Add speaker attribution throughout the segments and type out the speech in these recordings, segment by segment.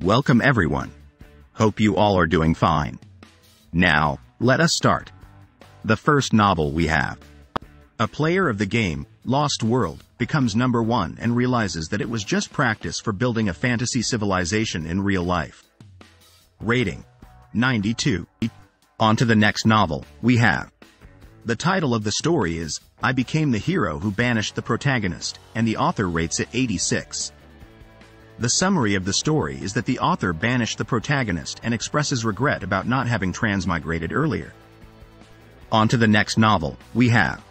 Speaker 1: Welcome everyone. Hope you all are doing fine. Now, let us start. The first novel we have. A player of the game, Lost World, becomes number 1 and realizes that it was just practice for building a fantasy civilization in real life. Rating: 92. On to the next novel we have. The title of the story is I Became the Hero Who Banished the Protagonist, and the author rates it 86. The summary of the story is that the author banished the protagonist and expresses regret about not having transmigrated earlier. On to the next novel we have.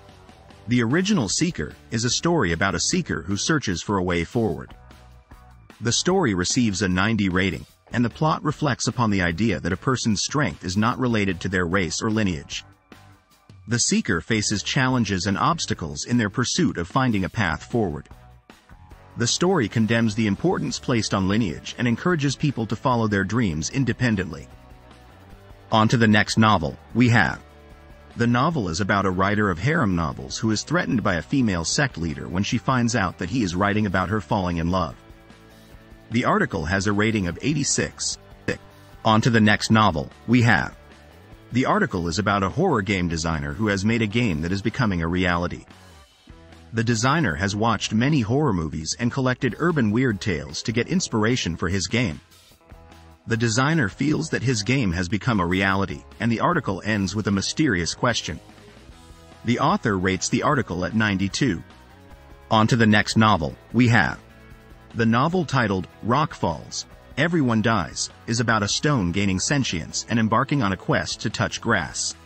Speaker 1: The Original Seeker is a story about a seeker who searches for a way forward. The story receives a 90 rating, and the plot reflects upon the idea that a person's strength is not related to their race or lineage. The seeker faces challenges and obstacles in their pursuit of finding a path forward. The story condemns the importance placed on lineage and encourages people to follow their dreams independently. On to the next novel we have. The novel is about a writer of harem novels who is threatened by a female sect leader when she finds out that he is writing about her falling in love. The article has a rating of 86. On to the next novel we have. The article is about a horror game designer who has made a game that is becoming a reality. The designer has watched many horror movies and collected urban weird tales to get inspiration for his game. The designer feels that his game has become a reality, and the article ends with a mysterious question. The author rates the article at 92. On to the next novel we have. The novel titled Rock Falls, Everyone Dies, is about a stone gaining sentience and embarking on a quest to touch grass.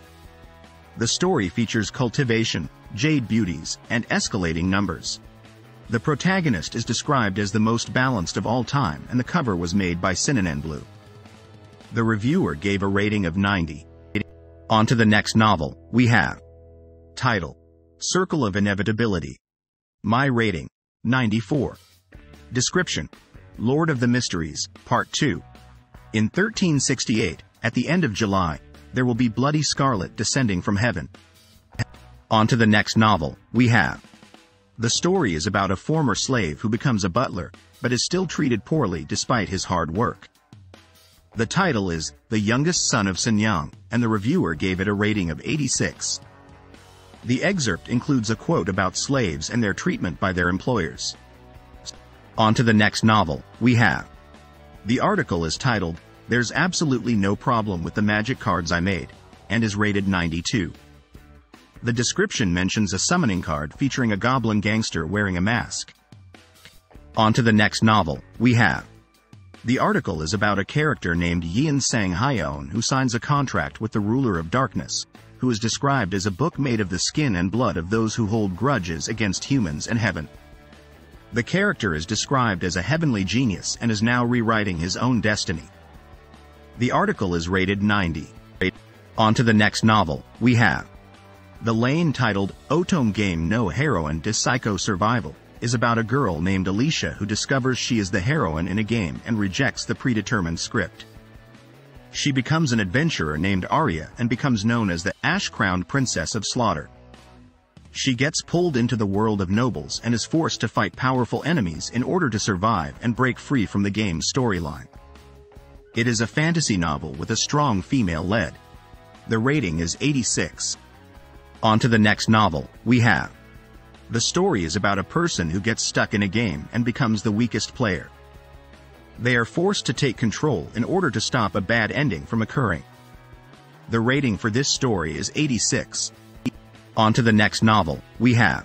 Speaker 1: The story features cultivation, jade beauties, and escalating numbers. The protagonist is described as the most balanced of all time, and the cover was made by Cinnamon Blue. The reviewer gave a rating of 90. On to the next novel we have. Title: Circle of Inevitability. My rating: 94. Description: Lord of the Mysteries, Part 2. In 1368, at the end of July, there will be bloody scarlet descending from heaven. On to the next novel we have. The story is about a former slave who becomes a butler, but is still treated poorly despite his hard work. The title is The Youngest Son of Sunyang, and the reviewer gave it a rating of 86. The excerpt includes a quote about slaves and their treatment by their employers. On to the next novel we have. The article is titled There's Absolutely No Problem with the Magic Cards I Made, and is rated 92. The description mentions a summoning card featuring a goblin gangster wearing a mask. On to the next novel we have. The article is about a character named Yin Sang Hyeon who signs a contract with the ruler of darkness, who is described as a book made of the skin and blood of those who hold grudges against humans and heaven. The character is described as a heavenly genius and is now rewriting his own destiny. The article is rated 90. On to the next novel we have. The lane titled Otome Game no Heroine de Psycho Survival is about a girl named Alicia who discovers she is the heroine in a game and rejects the predetermined script. She becomes an adventurer named Arya and becomes known as the Ash-Crowned Princess of Slaughter. She gets pulled into the world of nobles and is forced to fight powerful enemies in order to survive and break free from the game's storyline. It is a fantasy novel with a strong female lead. The rating is 86. On to the next novel we have. The story is about a person who gets stuck in a game and becomes the weakest player. They are forced to take control in order to stop a bad ending from occurring. The rating for this story is 86. On to the next novel we have.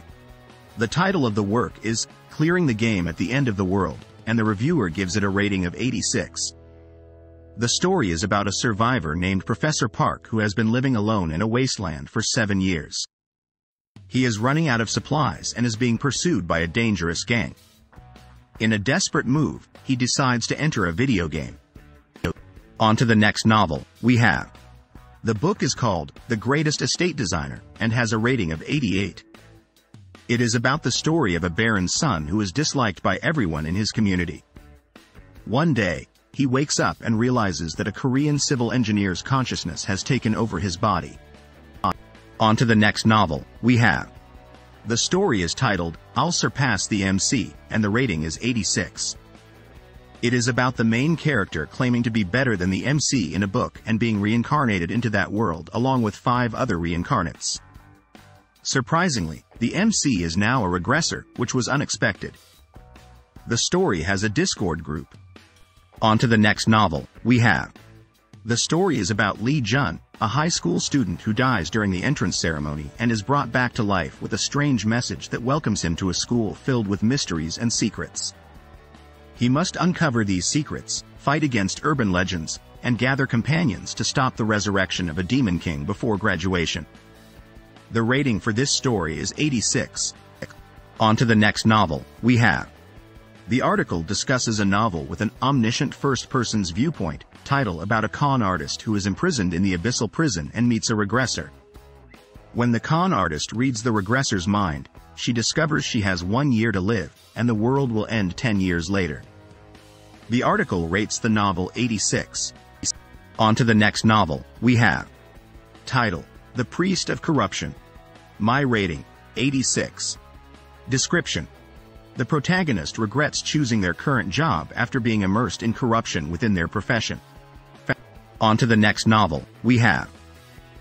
Speaker 1: The title of the work is Clearing the Game at the End of the World, and the reviewer gives it a rating of 86. The story is about a survivor named Professor Park who has been living alone in a wasteland for 7 years. He is running out of supplies and is being pursued by a dangerous gang. In a desperate move, he decides to enter a video game. On to the next novel we have. The book is called The Greatest Estate Designer and has a rating of 88. It is about the story of a baron's son who is disliked by everyone in his community. One day, he wakes up and realizes that a Korean civil engineer's consciousness has taken over his body. On to the next novel we have. The story is titled I'll Surpass the MC, and the rating is 86. It is about the main character claiming to be better than the MC in a book and being reincarnated into that world along with 5 other reincarnates. Surprisingly, the MC is now a regressor, which was unexpected. The story has a Discord group. On to the next novel, we have. The story is about Lee Jun, a high school student who dies during the entrance ceremony and is brought back to life with a strange message that welcomes him to a school filled with mysteries and secrets. He must uncover these secrets, fight against urban legends, and gather companions to stop the resurrection of a demon king before graduation. The rating for this story is 86. On to the next novel, we have. The article discusses a novel with an omniscient first-person's viewpoint, title about a con artist who is imprisoned in the abyssal prison and meets a regressor. When the con artist reads the regressor's mind, she discovers she has 1 year to live, and the world will end 10 years later. The article rates the novel 86. On to the next novel, we have. Title: The Priest of Corruption. My rating, 86. Description: the protagonist regrets choosing their current job after being immersed in corruption within their profession. On to the next novel, we have.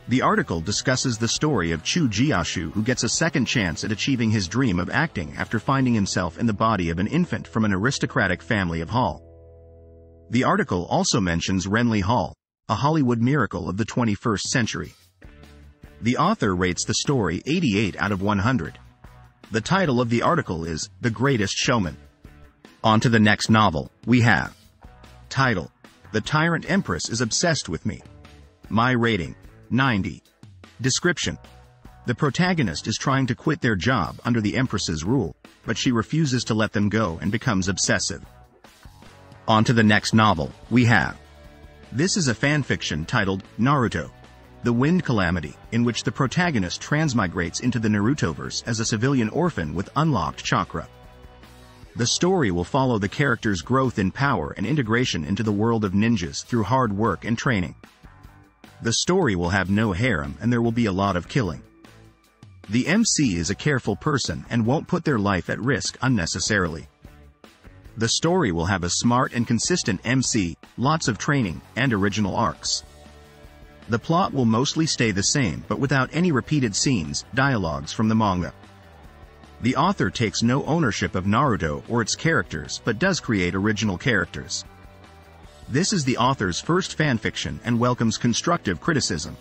Speaker 1: The article discusses the story of Chu Jiashu, who gets a second chance at achieving his dream of acting after finding himself in the body of an infant from an aristocratic family of Hall. The article also mentions Renly Hall, a Hollywood miracle of the 21st century. The author rates the story 88 out of 100. The title of the article is The Greatest Showman. On to the next novel, we have. Title: The Tyrant Empress is Obsessed with Me. My rating, 90. Description: the protagonist is trying to quit their job under the Empress's rule, but she refuses to let them go and becomes obsessive. On to the next novel, we have. This is a fanfiction titled Naruto: The Wind Calamity, in which the protagonist transmigrates into the Narutoverse as a civilian orphan with unlocked chakra. The story will follow the character's growth in power and integration into the world of ninjas through hard work and training. The story will have no harem and there will be a lot of killing. The MC is a careful person and won't put their life at risk unnecessarily. The story will have a smart and consistent MC, lots of training, and original arcs. The plot will mostly stay the same but without any repeated scenes, dialogues from the manga. The author takes no ownership of Naruto or its characters but does create original characters. This is the author's first fanfiction and welcomes constructive criticism.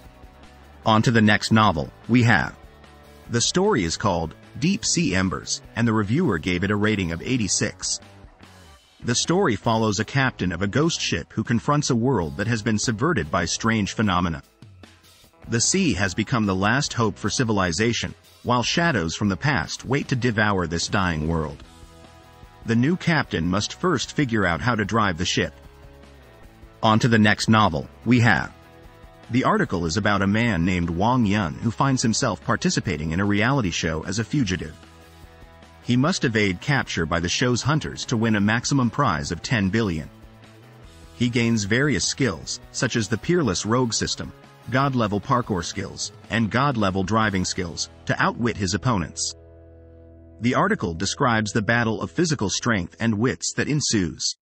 Speaker 1: On to the next novel, we have. The story is called Deep Sea Embers, and the reviewer gave it a rating of 86. The story follows a captain of a ghost ship who confronts a world that has been subverted by strange phenomena. The sea has become the last hope for civilization, while shadows from the past wait to devour this dying world. The new captain must first figure out how to drive the ship. On to the next novel, we have. The article is about a man named Wang Yun who finds himself participating in a reality show as a fugitive. He must evade capture by the show's hunters to win a maximum prize of 10 billion. He gains various skills, such as the Peerless Rogue system, God-level parkour skills, and God-level driving skills, to outwit his opponents. The article describes the battle of physical strength and wits that ensues.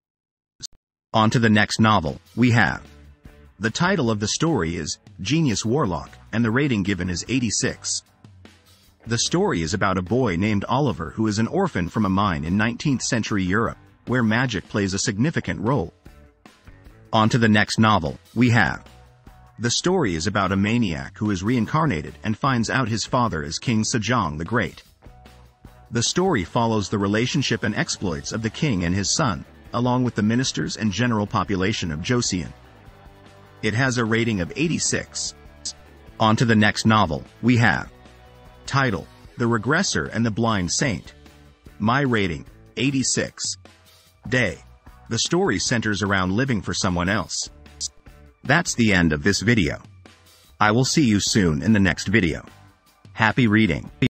Speaker 1: On to the next novel, we have. The title of the story is Genius Warlock, and the rating given is 86. The story is about a boy named Oliver who is an orphan from a mine in 19th century Europe, where magic plays a significant role. On to the next novel, we have. The story is about a maniac who is reincarnated and finds out his father is King Sejong the Great. The story follows the relationship and exploits of the king and his son, along with the ministers and general population of Joseon. It has a rating of 86. On to the next novel, we have. Title: The Regressor and the Blind Saint. My rating, 86. Day. The story centers around living for someone else. That's the end of this video. I will see you soon in the next video. Happy reading.